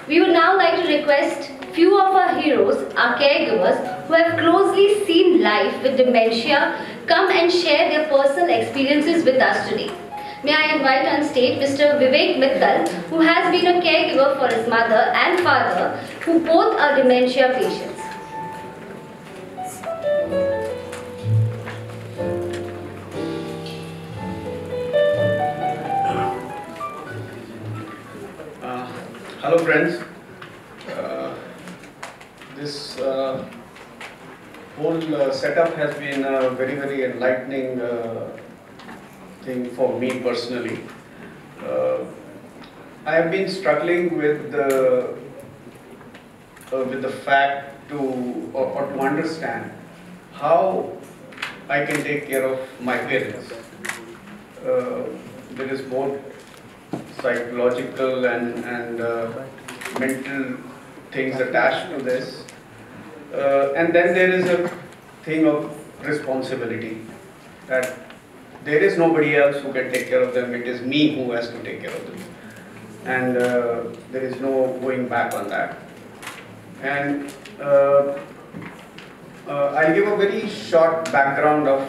We would now like to request few of our heroes, our caregivers, who have closely seen life with dementia, come and share their personal experiences with us today. May I invite on stage Mr. Vivek Mittal, who has been a caregiver for his mother and father, who both are dementia patients. Hello friends. This whole setup has been a very enlightening thing for me personally. I have been struggling with the fact or to understand how I can take care of my parents. There is both psychological and mental things attached to this. And then there is a thing of responsibility, that there is nobody else who can take care of them, it is me who has to take care of them. And there is no going back on that. And I'll give a very short background of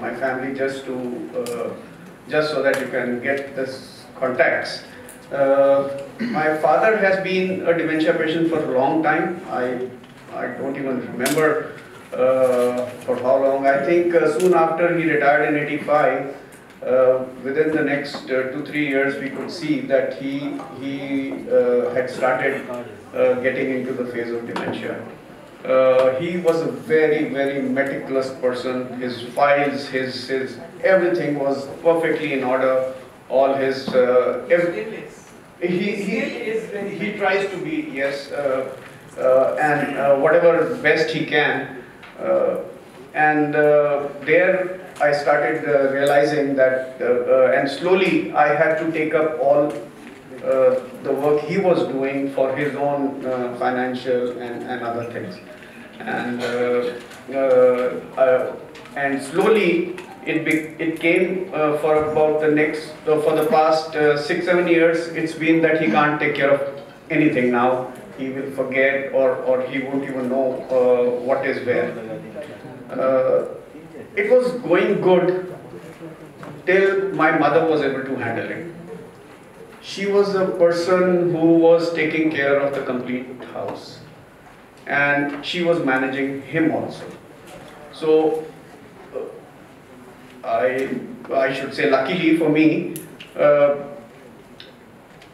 my family just so that you can get this context. My father has been a dementia patient for a long time. I don't even remember for how long. I think soon after he retired in '85, within the next 2-3 years, we could see that he had started getting into the phase of dementia. He was a very meticulous person. His files, his everything was perfectly in order. All his he tries to be, yes, and whatever best he can. There I started realizing that, and slowly I had to take up all the work he was doing for his own financial and other things. And slowly it came for about for the past 6-7 years. It's been that he can't take care of anything now. He will forget, or he won't even know what is where. It was going good till my mother was able to handle it. She was a person who was taking care of the complete house, and she was managing him also. So I should say, luckily for me,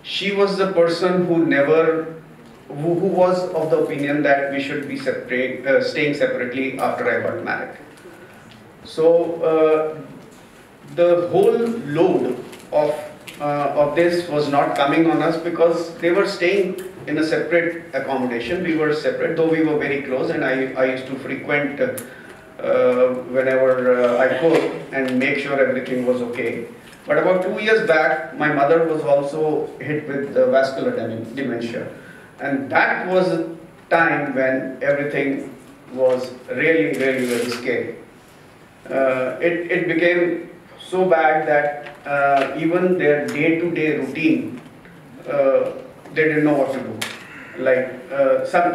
she was the person who was of the opinion that we should be staying separately after I got married. So the whole load of this was not coming on us, because they were staying in a separate accommodation. We were separate, though we were very close, and I used to frequent whenever I could and make sure everything was okay. But about 2 years back, my mother was also hit with vascular dementia, and that was a time when everything was really very scary. It became so bad that even their day-to-day routine, they didn't know what to do. Like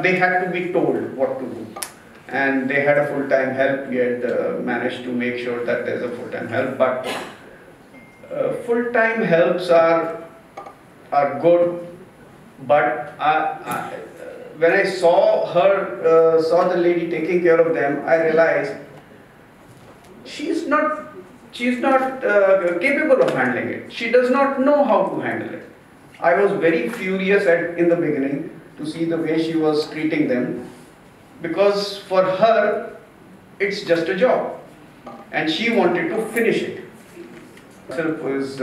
they had to be told what to do, and they had a full-time help. We had managed to make sure that there's a full-time help, but full-time helps are good. But when I saw the lady taking care of them, I realized she's not capable of handling it. She does not know how to handle it. I was very furious in the beginning to see the way she was treating them, because for her it's just a job and she wanted to finish it. Herself was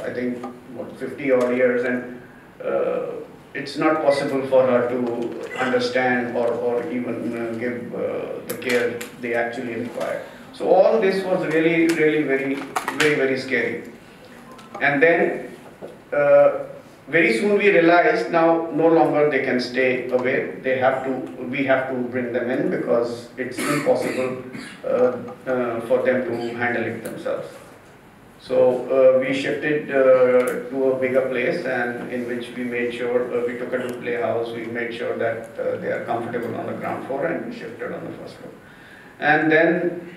I think 50 odd years, and it's not possible for her to understand or even give the care they actually require. So all this was really very scary. And then very soon we realized now no longer they can stay away. We have to bring them in, because it's impossible for them to handle it themselves. So we shifted to a bigger place, and in which we made sure we took a new playhouse. We made sure that they are comfortable on the ground floor, and we shifted on the first floor. And then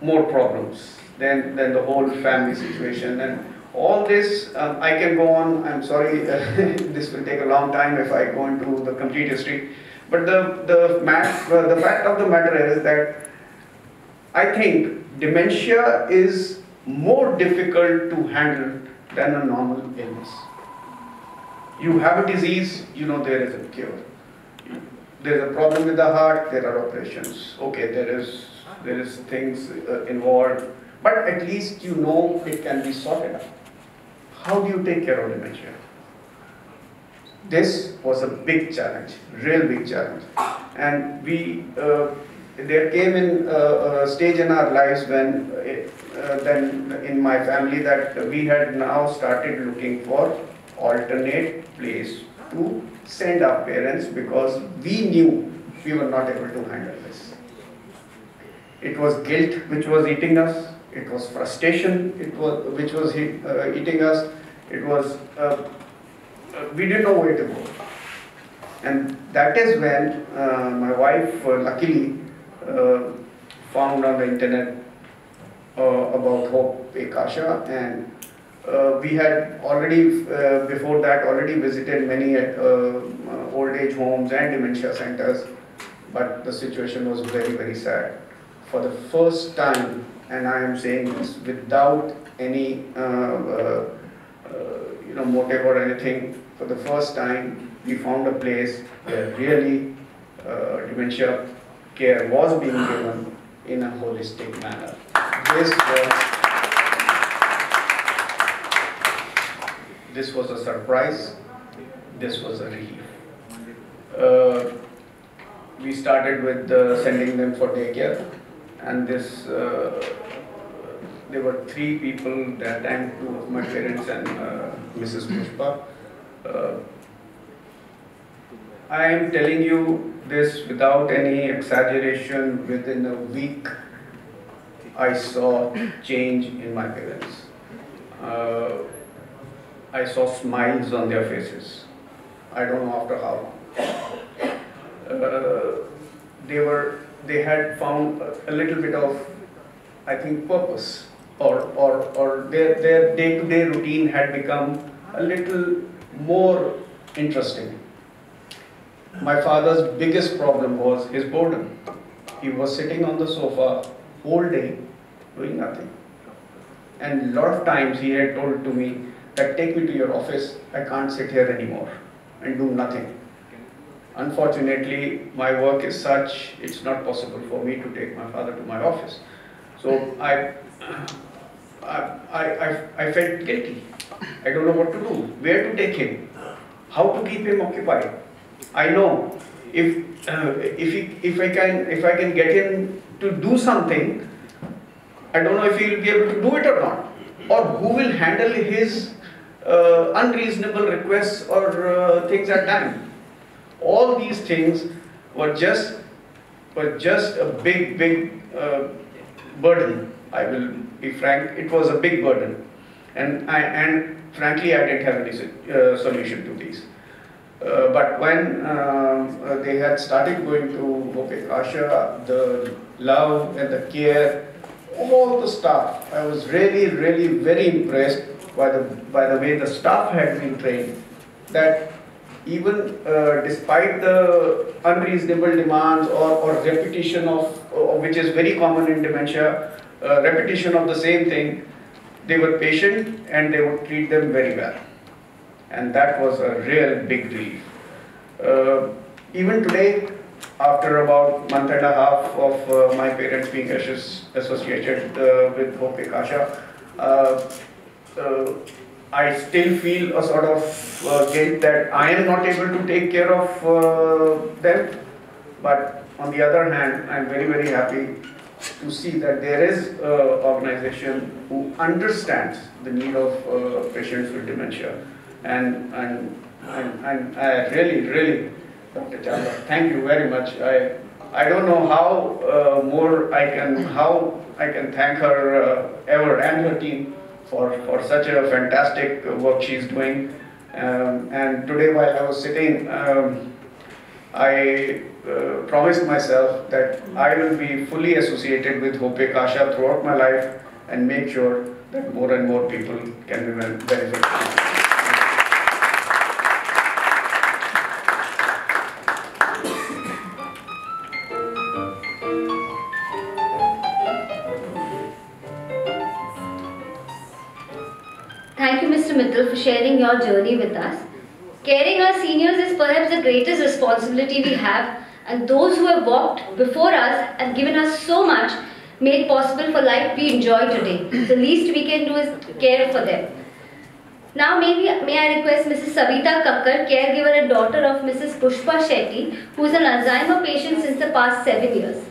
more problems. Then the whole family situation and all this. I can go on. I'm sorry, this will take a long time if I go into the complete history. But the fact of the matter is that I think dementia is more difficult to handle than a normal illness. You have a disease, you know there is a cure. There is a problem with the heart, there are operations. Okay, there is things involved, but at least you know it can be sorted out. How do you take care of dementia? This was a big challenge, real big challenge, and there came in a stage in our lives when then in my family that we had now started looking for alternate place to send our parents, because we knew we were not able to handle this. It was guilt which was eating us, it was frustration which was eating us, it was we didn't know where to go. And that is when my wife luckily found on the internet about Hope Ekasha, and we had already before that already visited many old age homes and dementia centers, but the situation was very, very sad. For the first time, and I am saying this without any motive or anything, for the first time we found a place where really dementia care was being given in a holistic manner. This was a surprise, this was a relief. We started with sending them for daycare, and there were 3 people that time, 2 of my parents and Mrs. Pushpa. I am telling you this without any exaggeration. Within a week, I saw change in my parents. I saw smiles on their faces. I don't know after how long. They had found a little bit of, I think, purpose, or their day-to-day routine had become a little more interesting. My father's biggest problem was his boredom. He was sitting on the sofa whole day doing nothing. And a lot of times he had told to me that take me to your office, I can't sit here anymore and do nothing. Unfortunately, my work is such, it's not possible for me to take my father to my office. So I felt guilty. I don't know what to do, where to take him, how to keep him occupied. I know if I can get him to do something, I don't know if he will be able to do it or not, or who will handle his unreasonable requests or things at time. All these things were just a big burden. I will be frank, it was a big burden, and frankly I didn't have any solution to these. But when they had started going to Hope Ekasha, the love and the care, all the staff, I was really very impressed by the way the staff had been trained, that even despite the unreasonable demands or repetition of which is very common in dementia, repetition of the same thing, they were patient and they would treat them very well. And that was a real big relief. Even today, after about month and a half of my parents being associated with Hope Ekasha, I still feel a sort of guilt that I am not able to take care of them. But on the other hand, I am very happy to see that there is an organization who understands the need of patients with dementia. And I really, Dr. Chawla, thank you very much. I don't know how I can thank her ever, and her team for such a fantastic work she's doing. And today, while I was sitting, I promised myself that I will be fully associated with Hope Kasha throughout my life and make sure that more and more people can benefit. Thank you, Mr. Mittal, for sharing your journey with us. Caring our seniors is perhaps the greatest responsibility we have, and those who have walked before us and given us so much, made possible for life we enjoy today. The least we can do is care for them. Now may I request Mrs. Savita Kakkar, caregiver and daughter of Mrs. Pushpa Shetty, who is an Alzheimer patient since the past 7 years.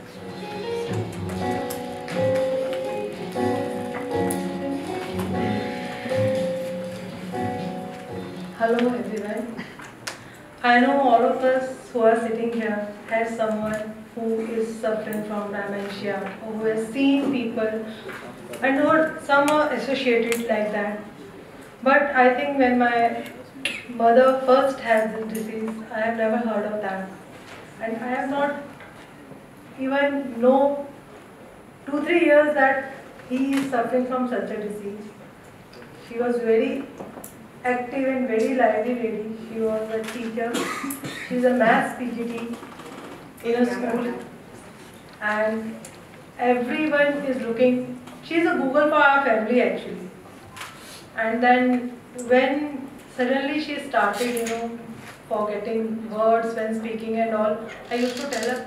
Hello everyone. I know all of us who are sitting here has someone who is suffering from dementia, or who has seen people, and or some are associated like that. But I think when my mother first had this disease, I have never heard of that. And I have not even know 2-3 years that he is suffering from such a disease. She was very active and very lively lady. She was a teacher. She's a maths PGT in a school, and everyone is looking. She's a Google for our family actually. And then when suddenly she started, forgetting words when speaking and all, I used to tell her,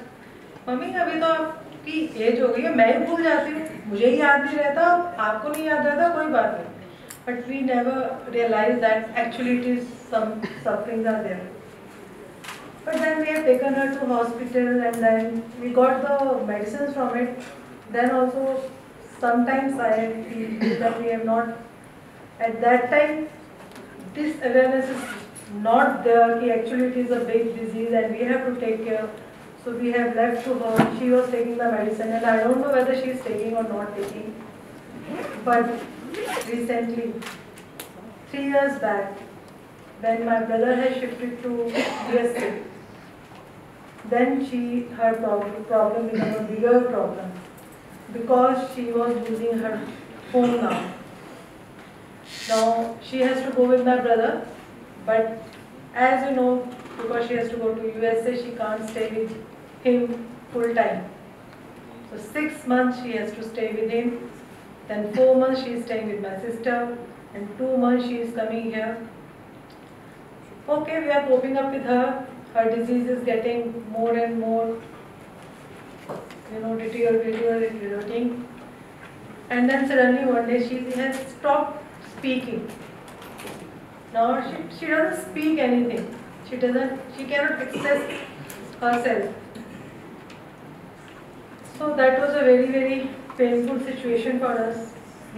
"Mummy, अभी तो आपकी as हो गई है, मैं ही भूल जाती हूँ, मुझे ही याद नहीं रहता, आपको नहीं याद रहता, कोई बात नहीं." But we never realized that actually it is some sufferings are there. But then we have taken her to hospital, and then we got the medicines from it. Then also sometimes I feel that we have not, at that time, this awareness is not there, that actually it is a big disease and we have to take care. So we have left to her. She was taking the medicine, and I don't know whether she is taking or not taking. But recently, 3 years back, when my brother had shifted to USA, then her problem became a bigger problem because she was losing her phone now. Now she has to go with my brother, but as you know, because she has to go to USA, she can't stay with him full time. So 6 months she has to stay with him. Then 4 months she is staying with my sister, and 2 months she is coming here. Okay, we are coping up with her. Her disease is getting more and more, deteriorating. And then suddenly one day she has stopped speaking. Now she doesn't speak anything. She cannot express herself. So that was a very, very painful situation for us.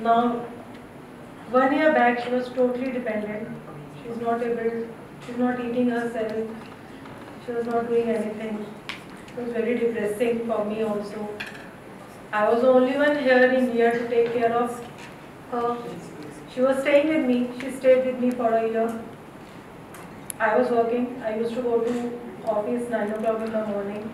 Now, 1 year back, she was totally dependent. She's not eating herself. She was not doing anything. It was very depressing for me also. I was the only one here in India to take care of her. She was staying with me. She stayed with me for a year. I was working. I used to go to office 9 o'clock in the morning.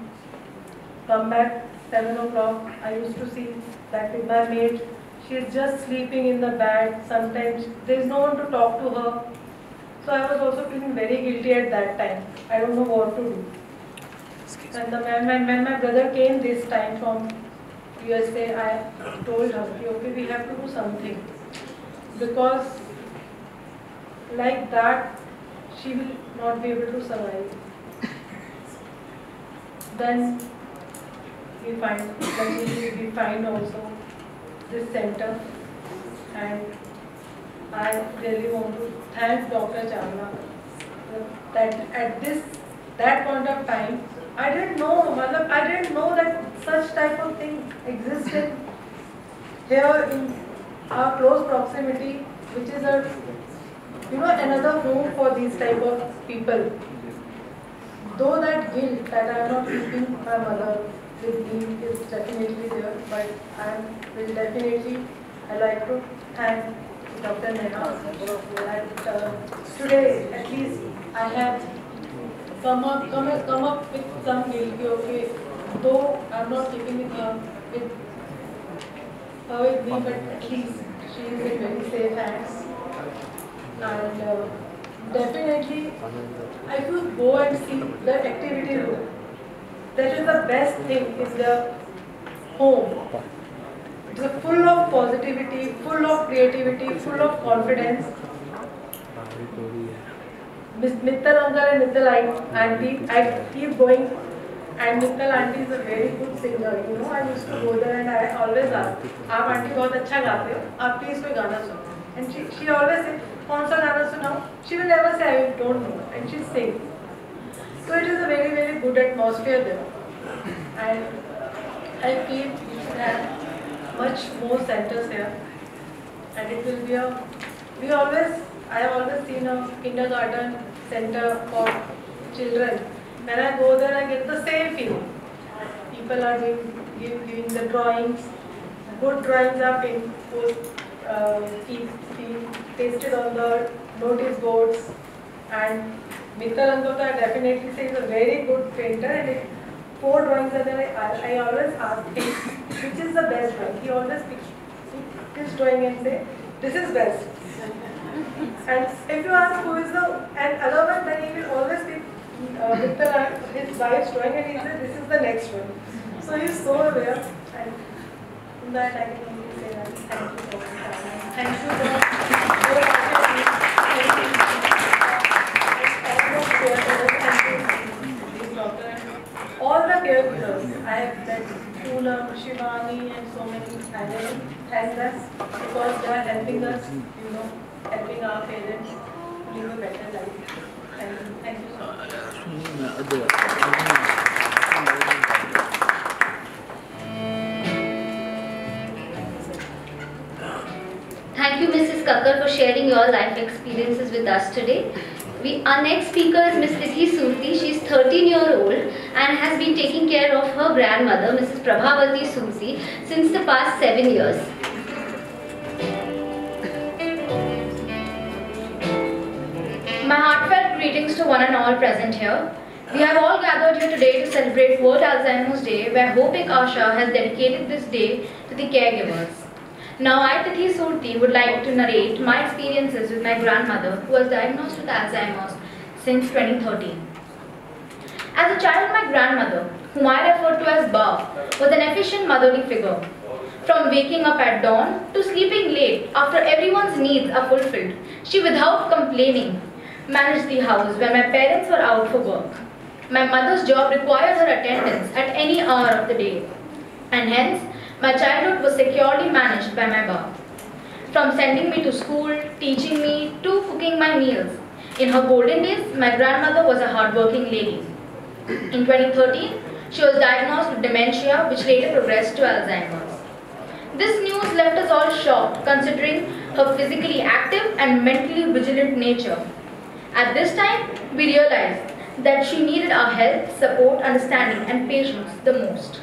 Come back 7 o'clock. I used to see that with my maid. She is just sleeping in the bed. Sometimes there is no one to talk to her. So I was also feeling very guilty at that time. I don't know what to do. And when my brother came this time from USA, I told her, okay, we have to do something. Because like that, she will not be able to survive. Then we find also this center, and I really want to thank Dr. Chavla that at that point of time, I didn't know that such type of thing existed here in our close proximity, which is another home for these type of people. though that guilt that I am not keeping my mother with me is definitely there, but I will definitely, I like to thank Dr. Neha that today at least I have come up with some guilt. Okay, though I'm not keeping with her with me, but at least she is in very safe hands. And definitely, if you go and see the activity room, that is the best thing is the home. It's full of positivity, full of creativity, full of confidence. Mittal uncle and Mittal auntie, I keep going. And Mittal auntie is a very good singer. You know, I used to go there and I always ask, "आप aunty बहुत अच्छा गाते हो, आप please कोई गाना सुनो." And she always say, "कौन सा गाना सुनाओ?" She will never say, "I don't know," and she sings. So it is a very, very good atmosphere there. And I feel we should have much more centers here. And it will be I have always seen a kindergarten center for children. When I go there, I get the same feeling. People are giving the drawings. Good drawings are being pasted on the notice boards. And Mittal uncle, I definitely say, is a very good painter. And if 4 drawings are there, I always ask him, which is the best drawing? He always picks his drawing and say, "This is best." And if you ask who is and other one, then he will always pick his wife's drawing and he said, "This is the next one." So he is so aware, and in that I can only say that thank you so much. Thank you for all the caregivers. I have met Poonam, Shivani, and so many. I really thank them because they are helping us, you know, helping our parents live a better life. Thank you so much. Thank you, Mrs. Kakkar, for sharing your life experiences with us today. Our next speaker is Ms. Tithi Surti. She is 13-year-old and has been taking care of her grandmother, Mrs. Prabhavati Surti, since the past 7 years. My heartfelt greetings to one and all present here. We have all gathered here today to celebrate World Alzheimer's Day, where Hopik Asha has dedicated this day to the caregivers. Now I, Tithi Surti, would like to narrate my experiences with my grandmother, who was diagnosed with Alzheimer's since 2013. As a child, my grandmother, whom I refer to as Ba, was an efficient motherly figure. From waking up at dawn to sleeping late after everyone's needs are fulfilled, she, without complaining, managed the house when my parents were out for work. My mother's job required her attendance at any hour of the day, and hence, my childhood was securely managed by my Ba. From sending me to school, teaching me, to cooking my meals. In her golden days, my grandmother was a hardworking lady. In 2013, she was diagnosed with dementia, which later progressed to Alzheimer's. This news left us all shocked, considering her physically active and mentally vigilant nature. At this time, we realized that she needed our help, support, understanding, and patience the most.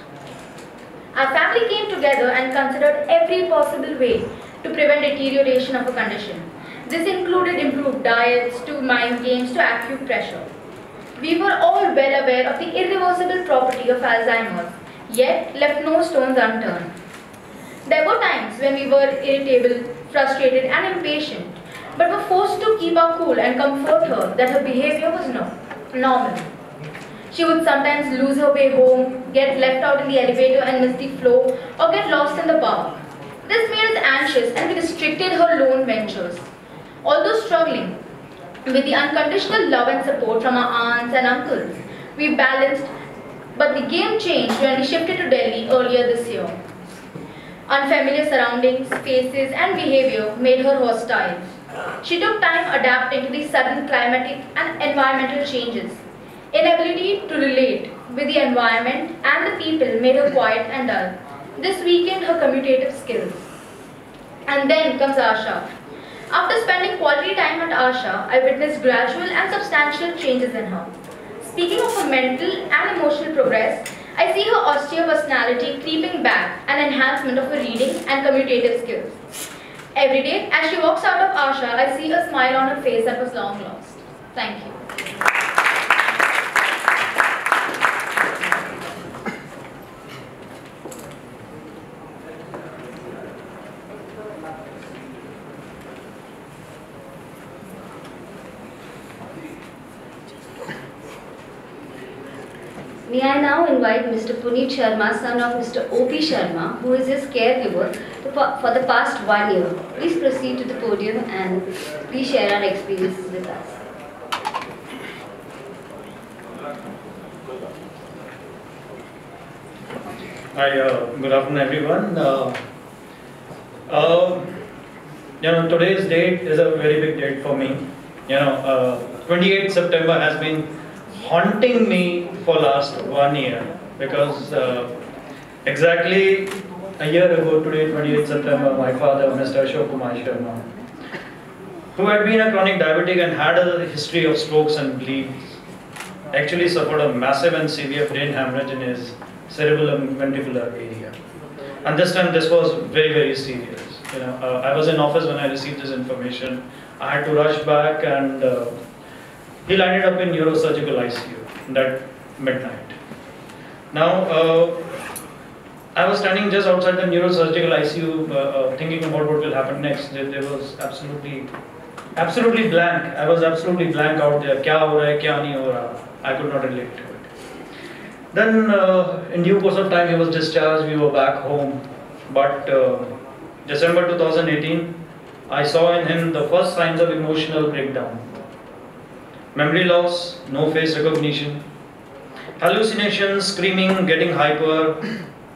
Our family came together and considered every possible way to prevent deterioration of her condition. This included improved diets, to mind games, to acute pressure. We were all well aware of the irreversible property of Alzheimer's, yet left no stones unturned. There were times when we were irritable, frustrated, and impatient, but were forced to keep our cool and comfort her that her behavior was normal. She would sometimes lose her way home, get left out in the elevator and miss the flow, or get lost in the park. This made us anxious and we restricted her lone ventures. Although struggling with the unconditional love and support from our aunts and uncles, we balanced, but the game changed when we shifted to Delhi earlier this year. Unfamiliar surroundings, faces, and behavior made her hostile. She took time adapting to the sudden climatic and environmental changes. Inability to relate with the environment and the people made her quiet and dull. This weakened her commutative skills. And then comes Asha. After spending quality time at Asha, I witnessed gradual and substantial changes in her. Speaking of her mental and emotional progress, I see her austere personality creeping back, an enhancement of her reading and commutative skills. Every day, as she walks out of Asha, I see a smile on her face that was long lost. Thank you. May I now invite Mr. Puneet Sharma, son of Mr. O.P. Sharma, who is his caregiver for the past 1 year. Please proceed to the podium and please share our experiences with us. Hi, good afternoon everyone. Today's date is a very big date for me. 28th September has been haunting me for last 1 year because exactly a year ago today, 28th September, my father, Mr. Ashok Kumar Sharma, who had been a chronic diabetic and had a history of strokes and bleeds, actually suffered a massive and severe brain hemorrhage in his cerebellum mandibular area. And this time this was very, very serious. I was in office when I received this information. I had to rush back and he landed up in neurosurgical ICU that midnight. Now, I was standing just outside the neurosurgical ICU thinking about what will happen next. There was absolutely blank. I was absolutely blank out there. Kya ho raha hai, kya nahi ho raha. I could not relate to it. Then, in due course of time, he was discharged. We were back home. But December 2018, I saw in him the first signs of emotional breakdown. Memory loss, no face recognition, hallucinations, screaming, getting hyper,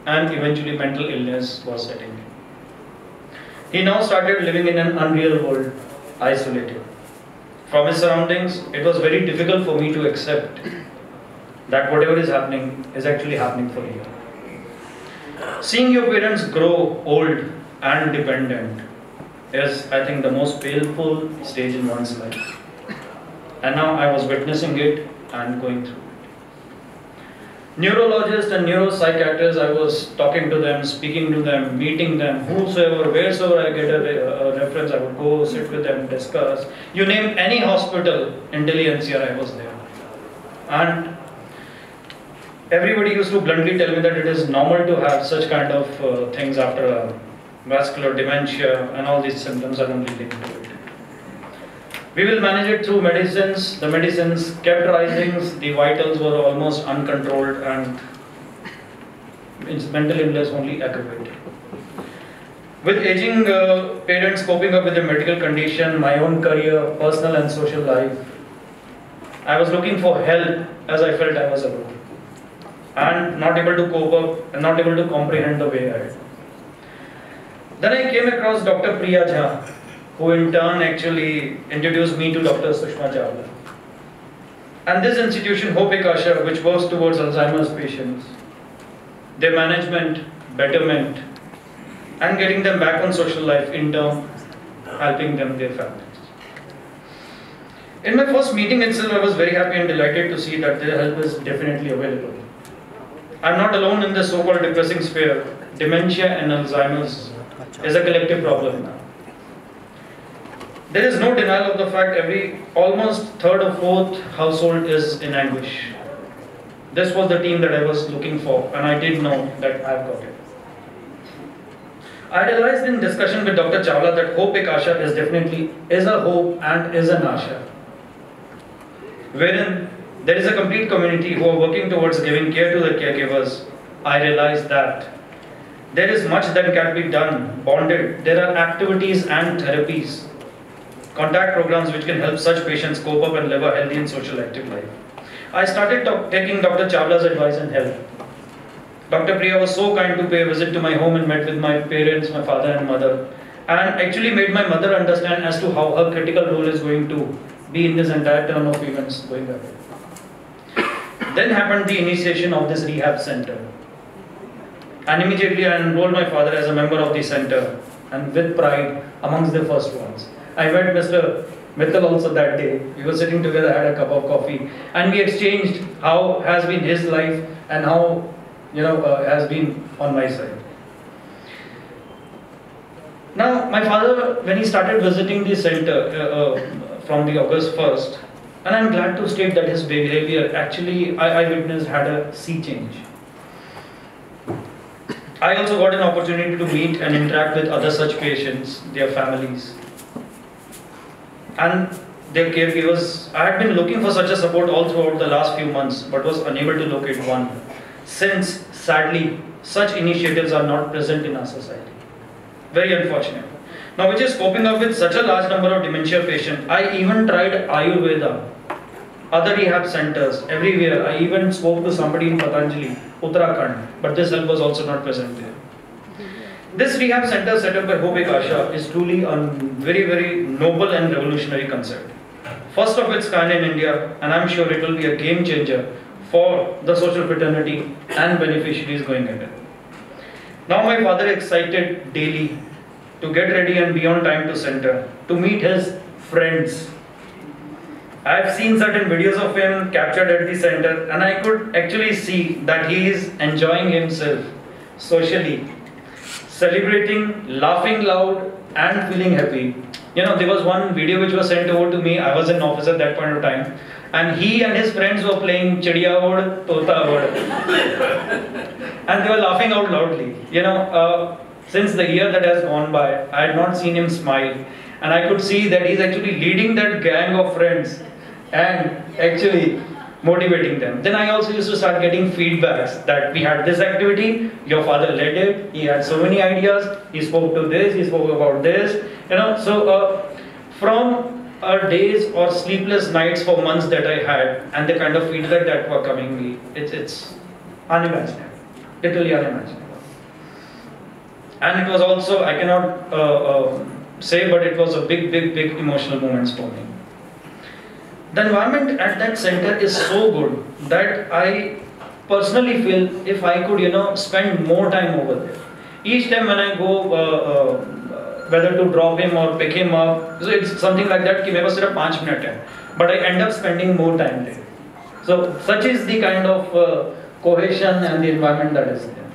and eventually mental illness was setting in. He now started living in an unreal world, isolated. From his surroundings, it was very difficult for me to accept that whatever is happening is actually happening for you. Seeing your parents grow old and dependent is, I think, the most painful stage in one's life. And now I was witnessing it and going through it. Neurologists and neuropsychiatrists, I was talking to them, speaking to them, meeting them, whosoever, wheresoever I get a reference, I would go sit with them, discuss. You name any hospital in Delhi NCR, I was there. And everybody used to bluntly tell me that it is normal to have such kind of things after vascular dementia and all these symptoms are only linked to it. We will manage it through medicines. The medicines kept rising, the vitals were almost uncontrolled and mental illness only aggravated. With aging parents coping up with their medical condition, my own career, personal and social life, I was looking for help as I felt I was alone and not able to cope up and not able to comprehend the way ahead. Then I came across Dr. Priya Jha, who in turn actually introduced me to Dr. Sushma Chawla. And this institution, Hope Ekasha, which works towards Alzheimer's patients, their management, betterment, and getting them back on social life, in turn helping them, their families. In my first meeting itself, I was very happy and delighted to see that their help is definitely available. I'm not alone in this so-called depressing sphere. Dementia and Alzheimer's is a collective problem now. There is no denial of the fact almost third or fourth household is in anguish. This was the team that I was looking for, and I did know that I've got it. I realized in discussion with Dr. Chawla that Hope Ekasha is a hope and is an asha, wherein there is a complete community who are working towards giving care to the caregivers. I realized that there is much that can be done, bonded. There are activities and therapies, contact programs which can help such patients cope up and live a healthy and social active life. I started taking Dr. Chawla's advice and help. Dr. Priya was so kind to pay a visit to my home and met with my parents, my father and mother, and actually made my mother understand as to how her critical role is going to be in this entire turn of events going ahead. Then happened the initiation of this rehab center. And immediately I enrolled my father as a member of the center, and with pride amongst the first ones. I met Mr. Mithil also that day. We were sitting together, had a cup of coffee, and we exchanged how has been his life and how has been on my side. Now, my father, when he started visiting the center from the August 1st, and I'm glad to state that his behavior actually, I witnessed, had a sea change. I also got an opportunity to meet and interact with other such patients, their families, and their caregivers. I had been looking for such a support all throughout the last few months, but was unable to locate one, since sadly, such initiatives are not present in our society. Very unfortunate. Now, which is coping up with such a large number of dementia patients, I even tried Ayurveda, other rehab centers, everywhere. I even spoke to somebody in Patanjali, Uttarakhand, but this help was also not present there. This rehab center set up by Hope Ek Asha is truly a very, very noble and revolutionary concept. First of its kind in India, and I'm sure it will be a game changer for the social fraternity and beneficiaries going ahead. Now my father excited daily to get ready and be on time to center, to meet his friends. I have seen certain videos of him captured at the center, and I could actually see that he is enjoying himself socially, celebrating, laughing loud and feeling happy. There was one video which was sent over to me. I was in office at that point of time, and he and his friends were playing Chidiya Ud, Tota Ud. And they were laughing out loudly. Since the year that has gone by, I had not seen him smile. And I could see that he's actually leading that gang of friends and actually motivating them. Then I also used to start getting feedbacks that we had this activity, your father led it, he had so many ideas, he spoke to this, he spoke about this. From days or sleepless nights for months that I had, and the kind of feedback that were coming me, it's unimaginable. Literally unimaginable. And it was also, I cannot say, but it was a big emotional moments for me. The environment at that center is so good that I personally feel if I could, spend more time over there. Each time when I go, whether to drop him or pick him up, so it's something like that, कि मेरे पास सिर्फ 5 minute है, but I end up spending more time there. So such is the kind of cohesion and the environment that is there.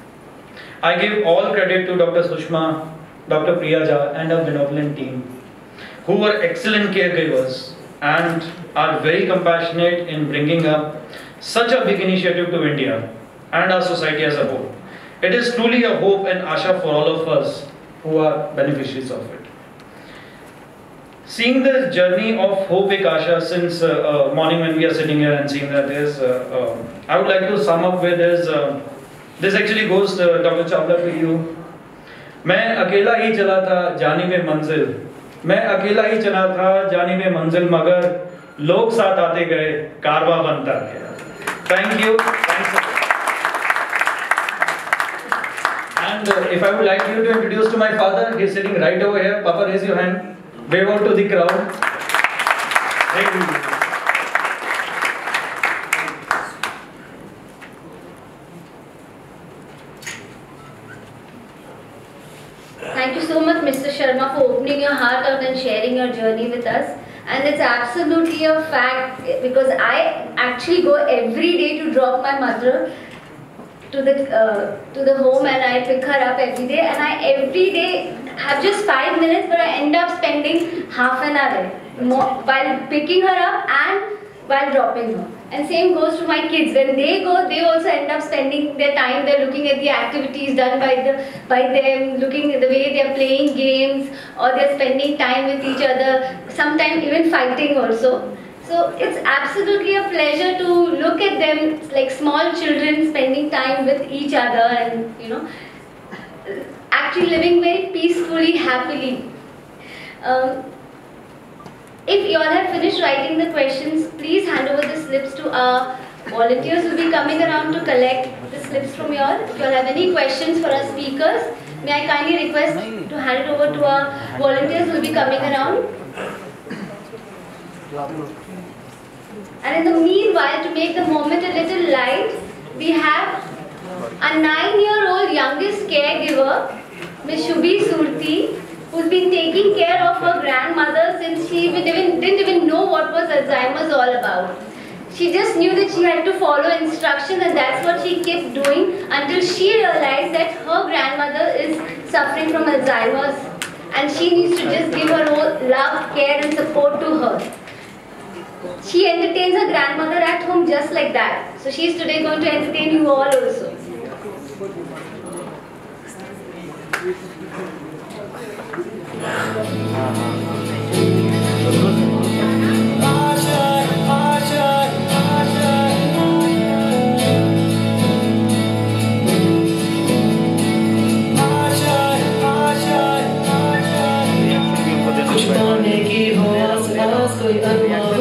I give all credit to Dr. Sushma, Dr. Priyaja and our benevolent team, who were excellent caregivers and are very compassionate in bringing up such a big initiative to India and our society as a whole. It is truly a hope and asha for all of us who are beneficiaries of it. Seeing the journey of Hope Ek Asha since morning when we are sitting here and seeing that there's, I would like to sum up with this actually goes Dr. Chawla to you. मैं अकेला ही चला था जानिबे मंजिल, मैं अकेला ही चला था जानिबे मंजिल, मगर लोग साथ आते गए, कारवा बनता गया. Thank you. And if I would like you to introduce to my father, he's sitting right over here. Papa, raise your hand. Wave out to the crowd. Thank you. Thank you so much, Mr. Sharma, for opening your heart out and sharing your journey with us. And it's absolutely a fact because I actually go every day to drop my mother to the home, and I pick her up every day. And I every day have just 5 minutes, but I end up spending half an hour while picking her up and while dropping her. And same goes to my kids. When they go, they also end up spending their time. They're looking at the activities done by them, looking at the way they're playing games, or they're spending time with each other, sometimes even fighting also. So it's absolutely a pleasure to look at them like small children spending time with each other and actually living very peacefully, happily. If you all have finished writing the questions, please hand over the slips to our volunteers who will be coming around to collect the slips from you all. If you all have any questions for our speakers, may I kindly request to hand it over to our volunteers who will be coming around. And in the meanwhile, to make the moment a little light, we have a 9-year-old youngest caregiver, Ms. Shubhi Surti, who's been taking care of her grandmother since she didn't even know what was Alzheimer's all about. She just knew that she had to follow instructions, and that's what she kept doing until she realized that her grandmother is suffering from Alzheimer's and she needs to just give her all love, care and support to her. She entertains her grandmother at home just like that. So she is today going to entertain you all also. कुछ पाने की हो आस पास कोई अरमान